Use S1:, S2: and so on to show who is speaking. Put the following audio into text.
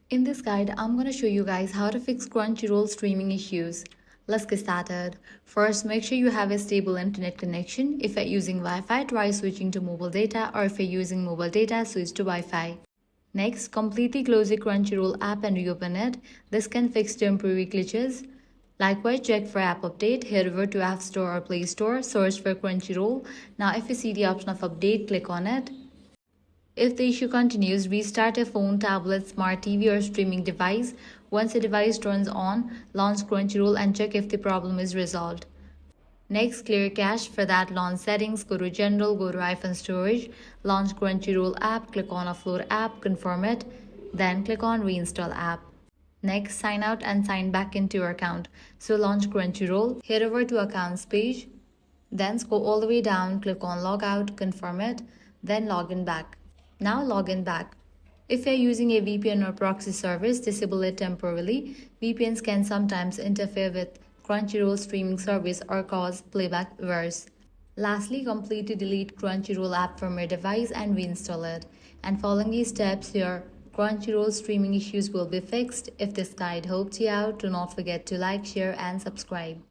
S1: In this guide, I'm going to show you guys how to fix Crunchyroll streaming issues. Let's get started. First, make sure you have a stable internet connection. If you're using Wi-Fi, try switching to mobile data, or if you're using mobile data, switch to Wi-Fi. Next, completely close the Crunchyroll app and reopen it. This can fix temporary glitches. Likewise, check for app update. Head over to App Store or Play Store, search for Crunchyroll. Now, if you see the option of update, click on it. If the issue continues, restart a phone, tablet, smart TV, or streaming device. Once the device turns on, launch Crunchyroll and check if the problem is resolved. Next, clear cache. For that, launch settings, go to General, go to iPhone storage, launch Crunchyroll app, click on Offload app, confirm it, then click on Reinstall app. Next, sign out and sign back into your account. So launch Crunchyroll, head over to Accounts page, then scroll all the way down, click on Log out, confirm it, then log in back. Now log in back. If you're using a VPN or proxy service, disable it temporarily. VPNs can sometimes interfere with Crunchyroll streaming service or cause playback errors. Lastly, completely delete Crunchyroll app from your device and reinstall it. And following these steps, your Crunchyroll streaming issues will be fixed. If this guide helped you out, do not forget to like, share, and subscribe.